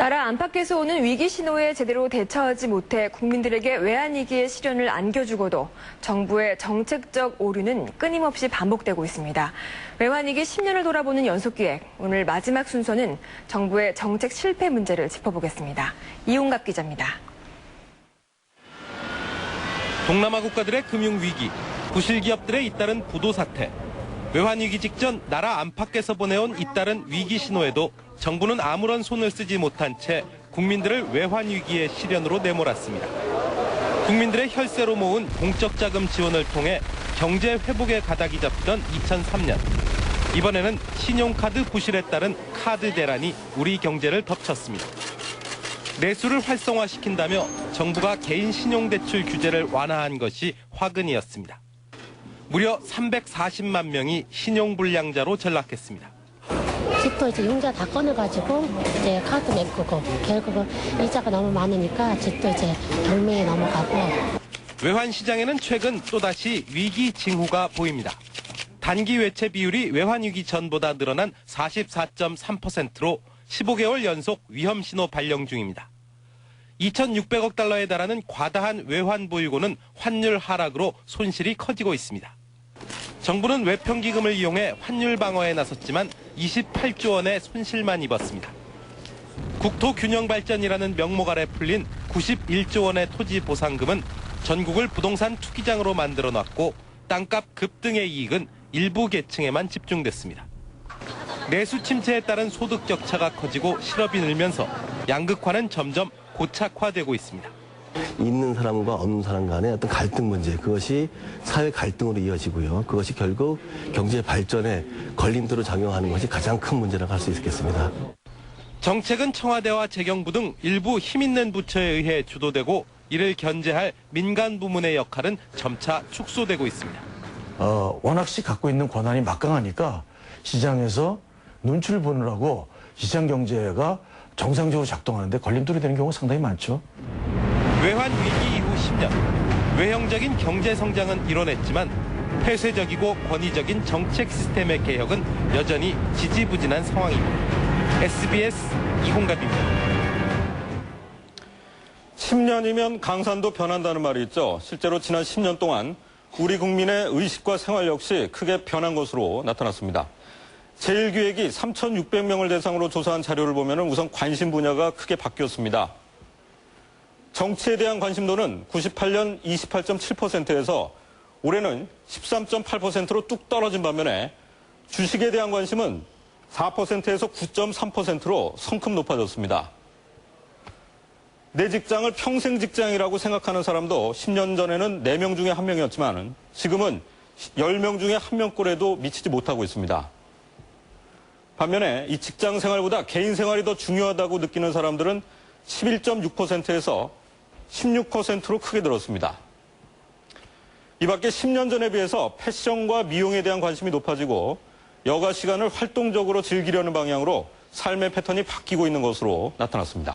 나라 안팎에서 오는 위기 신호에 제대로 대처하지 못해 국민들에게 외환위기의 시련을 안겨주고도 정부의 정책적 오류는 끊임없이 반복되고 있습니다. 외환위기 10년을 돌아보는 연속기획, 오늘 마지막 순서는 정부의 정책 실패 문제를 짚어보겠습니다. 이용갑 기자입니다. 동남아 국가들의 금융위기, 부실 기업들의 잇따른 부도 사태, 외환위기 직전 나라 안팎에서 보내온 잇따른 위기 신호에도 정부는 아무런 손을 쓰지 못한 채 국민들을 외환위기의 시련으로 내몰았습니다. 국민들의 혈세로 모은 공적 자금 지원을 통해 경제 회복의 가닥이 잡히던 2003년. 이번에는 신용카드 부실에 따른 카드 대란이 우리 경제를 덮쳤습니다. 내수를 활성화시킨다며 정부가 개인 신용대출 규제를 완화한 것이 화근이었습니다. 무려 340만 명이 신용불량자로 전락했습니다. 집도 이제 융자 다 꺼내가지고 이제 카드 메꾸고 결국은 이자가 너무 많으니까 집도 이제 경매에 넘어가고. 외환시장에는 최근 또다시 위기 징후가 보입니다. 단기 외채 비율이 외환위기 전보다 늘어난 44.3%로 15개월 연속 위험 신호 발령 중입니다. 2,600억 달러에 달하는 과다한 외환 보유고는 환율 하락으로 손실이 커지고 있습니다. 정부는 외평기금을 이용해 환율 방어에 나섰지만 28조 원의 손실만 입었습니다. 국토균형발전이라는 명목 아래 풀린 91조 원의 토지 보상금은 전국을 부동산 투기장으로 만들어놨고 땅값 급등의 이익은 일부 계층에만 집중됐습니다. 내수 침체에 따른 소득 격차가 커지고 실업이 늘면서 양극화는 점점 고착화되고 있습니다. 있는 사람과 없는 사람 간의 어떤 갈등 문제, 그것이 사회 갈등으로 이어지고요. 그것이 결국 경제 발전에 걸림돌로 작용하는 것이 가장 큰 문제라고 할 수 있겠습니다. 정책은 청와대와 재경부 등 일부 힘있는 부처에 의해 주도되고 이를 견제할 민간 부문의 역할은 점차 축소되고 있습니다. 워낙씩 갖고 있는 권한이 막강하니까 시장에서 눈치를 보느라고 시장 경제가 정상적으로 작동하는데 걸림돌이 되는 경우가 상당히 많죠. 외환 위기 이후 10년, 외형적인 경제 성장은 이뤄냈지만 폐쇄적이고 권위적인 정책 시스템의 개혁은 여전히 지지부진한 상황입니다. SBS 이홍갑입니다. 10년이면 강산도 변한다는 말이 있죠. 실제로 지난 10년 동안 우리 국민의 의식과 생활 역시 크게 변한 것으로 나타났습니다. 제1기획이 3,600명을 대상으로 조사한 자료를 보면 우선 관심 분야가 크게 바뀌었습니다. 정치에 대한 관심도는 98년 28.7%에서 올해는 13.8%로 뚝 떨어진 반면에 주식에 대한 관심은 4%에서 9.3%로 성큼 높아졌습니다. 내 직장을 평생 직장이라고 생각하는 사람도 10년 전에는 4명 중에 1명이었지만 지금은 10명 중에 1명꼴에도 미치지 못하고 있습니다. 반면에 이 직장 생활보다 개인 생활이 더 중요하다고 느끼는 사람들은 11.6%에서 16%로 크게 늘었습니다. 이 밖에 10년 전에 비해서 패션과 미용에 대한 관심이 높아지고 여가 시간을 활동적으로 즐기려는 방향으로 삶의 패턴이 바뀌고 있는 것으로 나타났습니다.